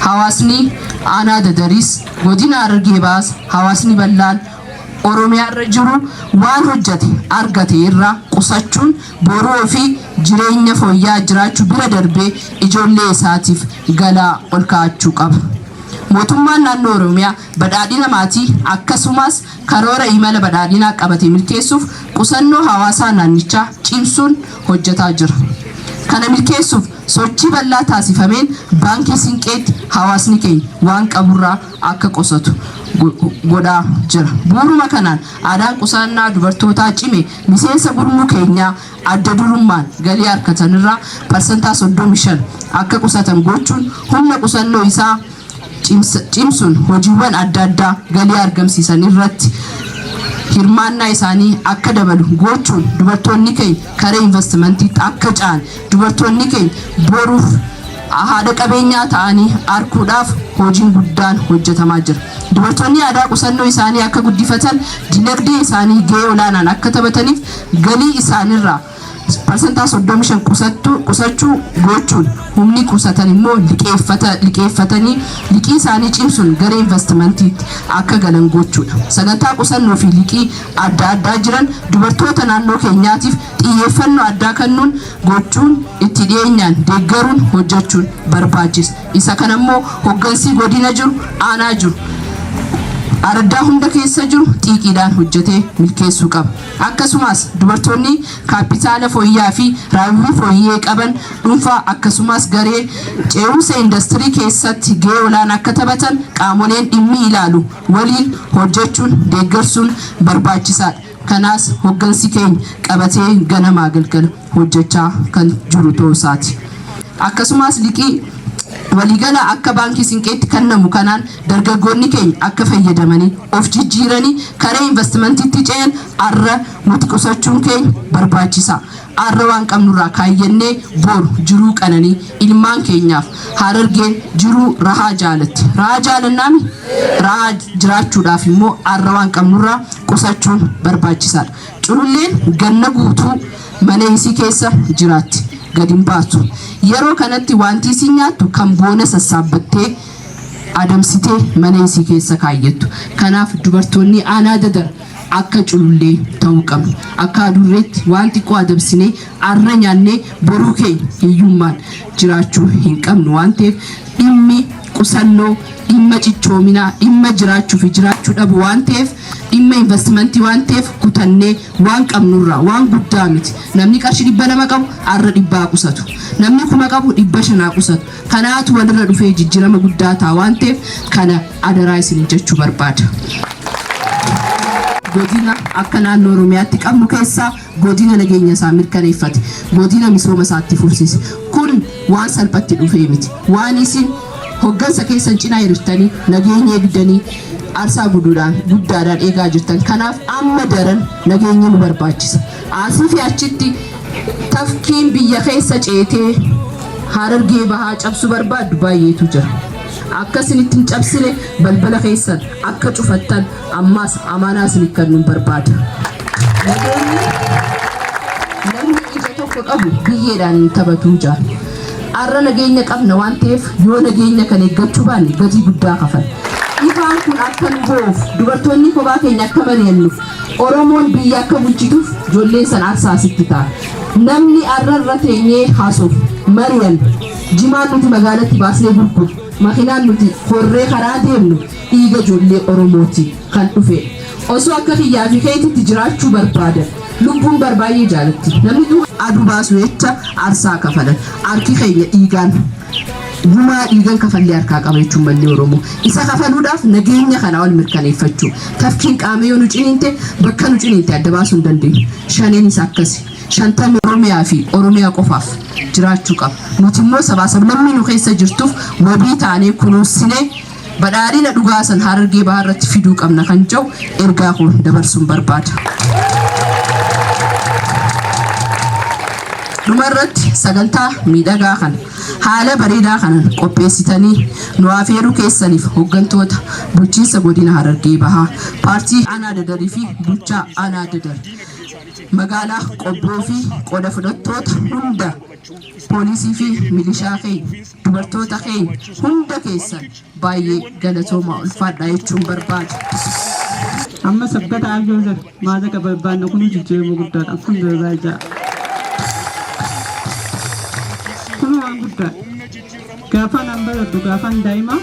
hawaasni aanaa dadaris godina Harargee baas hawaasni bal'aan Oromiyaa irra jiru waan hojjate argate irraa qusachuun boroo fi jireenya fooyya'aa jiraachuu bira darbee ijoollee isaatiif galaa ol kaa'achuu qaba. Mootummaan naannoo Oromiyaa badhaadhina maatii akkasumas karoora imala badhaadhinaa qabate milkeessuuf qusannoo hawaasaa naannichaa cimsuun hojjetaa jira. Kana milkeessuuf sochii bal'aa taasifameen baankii Sinqeetti hawaasni keenya waan qaburraa akka qusatu godhaa jira. Bu'uuruma kanaan aadaan qusannaa dubartootaa cime miseensa gurmuu keenyaa adda durummaan galii harkatanirraa parsantaa 35 akka qusatan gochuun humna qusannoo isaa cimsuun hojiiwwan adda addaa galii argamsiisan irratti hirmaannaa isaanii akka dabalu gochuun dubartoonni keenya karee investimentii akka caan dubartoonni keenya boruuf haadha qabeenyaa ta'anii arkuudhaaf hojiin guddaan hojjetamaa jira. Dubartoonni aadaa qusannoo isaanii akka guddifatan dinagdee isaanii gahee olaanaan akka taphataniif galii isaanirraa parsantaa 35 qusachuu gochuun humni qusatan immoo liqeeffatanii liqii isaanii cimsuun garee investimentiitti akka galan gochuudha. Sagantaa qusannoo fi liqii adda addaa jiran dubartoota naannoo keenyaatiif xiyyeeffannoo addaa kennuun gochuun itti dhiyeenyaan deeggaruun hojjechuun barbaachisa. Isa kanammoo hoggansi godina jiru aanaa jiru ardaa hunda keessa jiru xiiqiidhaan hojjetee milkeessuu qaba. Akkasumas dubartoonni kaapitaala fooyya'aa fi raawwii fooyyee qaban dhuunfaa akkasumas garee ce'umsa industirii keessatti gahee olaanaa akka taphatan qaamoleen dhimmi ilaalu waliin hojjechuun deeggarsuun barbaachisaadha. Kanaas hoggansi keenya qabatee ganamaa galgala hojjechaa kan jiru ta'uu isaati. Akkasumas liqii waligala akka baankii Sinqeetti kennamu kanaan dargaggoonni keenya akka fayyadamanii of jijjiiranii karee investimentiitti ce'an arra nuti qusachuun keenya barbaachisa. Arra waan qabnurraa kaayyannee boru jiruu qananii ilmaan keenyaaf Harargeen jiruu rahaa jaalatti. Rahaa jaalannaami rahaa jiraachuudhaaf immoo arra waan qabnurraa qusachuun barbaachisaadha. Cululleen ganna guutuu mana isii keessa jiraatti. Gadin baasu yeroo kanatti wanti isin nyaattu kan boona sassaabbattee adamsitee mana isii keessa kaayyattu. Kanaaf dubartoonni aanaa dadar akka culullee ta'uu qabu. Akka adurreetti waan xiqqoo adamsinee arra nyaannee boruu keenya hiyyummaan jiraachuu hin qabnu waan ta'eef dhimmi qusannoo dhimma cichoominaa dhimma jiraachuu fi jiraachuu dhabu waan ta'eef dhimma investimentii waan ta'eef kutannee waan qabnurraa waan guddaa miti. Namni qarshii 200 qabu arra 100 qusatu. Namni 1000 qabu 500 qusatu. Kanaatu walirra dhufee jijjiirama guddaa ta'a waan ta'eef kana adaraa isin jechuu barbaada. Godina akka naannoo Oromiyaatti qabnu keessaa godina nageenya isaa mirkaneeffate godina misooma isaatti fufsiise. Kun waan salphatti dhufee miti. Waan isin hoggansa keessan cinaa hiriirtanii nageenya eegdanii arsaa guddaadhaan eegaa jirtan. Kanaaf amma daran nageenya nu barbaachisa. Asii fi achitti tafkiin biyya keessa ceetee Harargee bahaa cabsuu barbaaddu baay'eetu jira. Akkasinitti hin cabsine balbala keessan akka cufattan ammas amaanaa isin kennuun barbaada. Namni ija tokko qabu biyyeedhaan hin taphatu jaal. Arra nageenya qabna waan ta'eef yoo nageenya kan eeggachuu baanne gatii guddaa kafala. Ifaan kun akka nu boof dubartoonni kophaa keenya akka mari'annuuf Oromoon biyya akka bulchituuf ijoolleen san aarsaa sitti ta'a. Namni arra teenyee haasoof mari'an jimaan nuti magaalatti baasnee gurguru makiinaan nuti horree karaa deemnu dhiiga ijoollee Oromooti kan dhufe. Osoo akka kiyyaa fi keetitti jiraachuu barbaadan lubbuun barbaay'ee jaalatti. Namni aduu baasu jecha aarsaa kafalan harki keenya dhiigaan gumaa dhiigan kafallee harkaa qaba jechuun mallee Oromoo. Isa kafaluudhaaf nageenya kana ol mirkaneeffachuu. Tafkiin qaamee yoo nu ciniinte bakka nu ciniinte adda baasuu hin dandeenyu. Shaneen isa akkasi. 50 Oromiyaa fi Oromiyaa qofaaf jiraachuu qaba. Nuti immoo sabaa sablammii nu keessa jirtuuf wabii taanee kunuunsinee badhaadhina dhugaasan Harargee bahaa irratti fiduu qabna kan jedhu ergaa kun dabarsuun barbaada. Dhumarratti sagantaa miidhagaa kana haala bareedaa kanaan qopheessitanii nu afeeruu keessaniif hoggantoota bulchiinsa godina Harargee bahaa paartii aanaa dadarii fi bulchaa aanaa dadar magaalaa qobboo fi qooda fudhattoota hunda poolisii fi milishaa keenya dubartoota keenya hunda keessan baay'ee galatooma ulfaadhaa jechuun barbaada. Amma sabbata ayyooza maada ka barbaanna kun jijjiirama guddaadha kun darbaa kun waan guddaa gaafa nambaradu gaafa daa'ima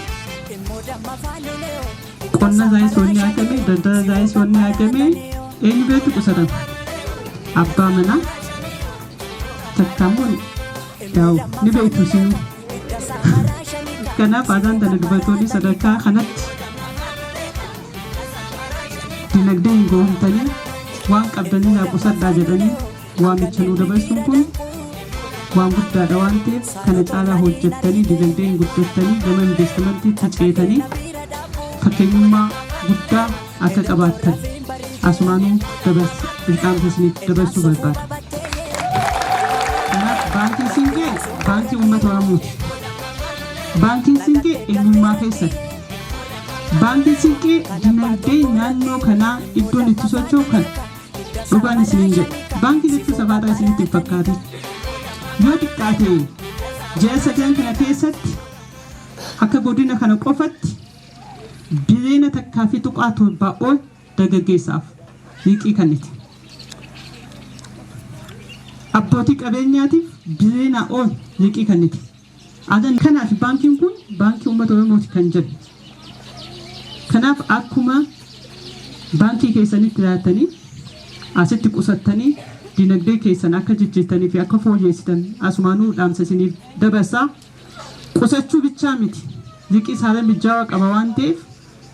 qonna zaayisonni haakame daldala zaayisonni haakame eenyu beetu qusatan abbaa manaa takkamuun yaa'u ni beektu siin kanaaf aadaan tana dubartoonni sadarkaa kanatti dinagdee hin goomtanii waan qabdanii naa qusadhaa jedhanii waamicha nuu dabarsuun kun waan guddaadha waan ta'eef kana caalaa hojjettanii dinagdee hin guddattanii gama investimentii ceetanii fakkeenyummaa guddaa akka qabaattan asumaanuu ilqaamsa isiniif dabarsuu barbaada. Kanaaf baankiin siinqee baankii uummata Oromooti. Baankiin siinqee eenyummaa keessan. Baankiin siinqee dinagdee naannoo kanaa iddoon itti socho'u kan dhugaan isiniin jedhe. Baankii jechuun sabaadhaa isinitti hin fakkaate. Yoo xiqqaate ji'a sadan kana keessatti akka godina kana qofatti bileena takkaa fi tuqaa torbaa ol dargaggeessaaf liqii kennite. Abbootii qabeenyaatiif bileena ol liqii kennite. Adan kanaaf baankiin kun baankii uummata Oromooti kan jedhu. Kanaaf akkuma baankii keessanitti ilaaltanii asitti qusattanii dinagdee keessan akka jijjiirtanii fi akka fooyyessitan asumaanuu dhaamsa isiniif dabarsaa. Qusachuu bichaa miti liqii saala mijaawaa qaba waan ta'eef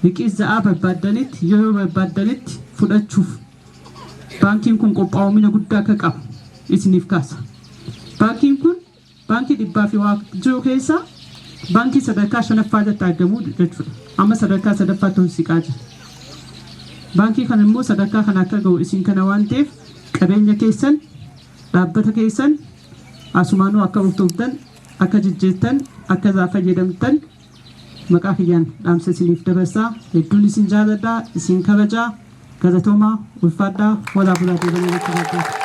liqii za'aa barbaaddanitti yeroo barbaaddanitti fudhachuuf baankiin kun qophaa'umina guddaa akka qabu isiniif kaasa. Baankiin kun baankii dhibbaa fi waa jiru keessaa baankii sadarkaa shanaffaa irratti argamu jechuudha. Amma sadarkaa sadaffaatti siqaa jira. Baankii kana immoo sadarkaa kana akka ga'u isin kana waan ta'eef qabeenya keessan dhaabbata keessan asumaanuu akka urtuuftan akka jijjiirtan akka isaa fayyadamtan maqaa kiyyaan dhaamsa isiniif dabarsaa. Hedduun isin jaaladhaa isin kabajaa galatoomaa ulfaadhaa walaa bulaa deebanii jechuudha.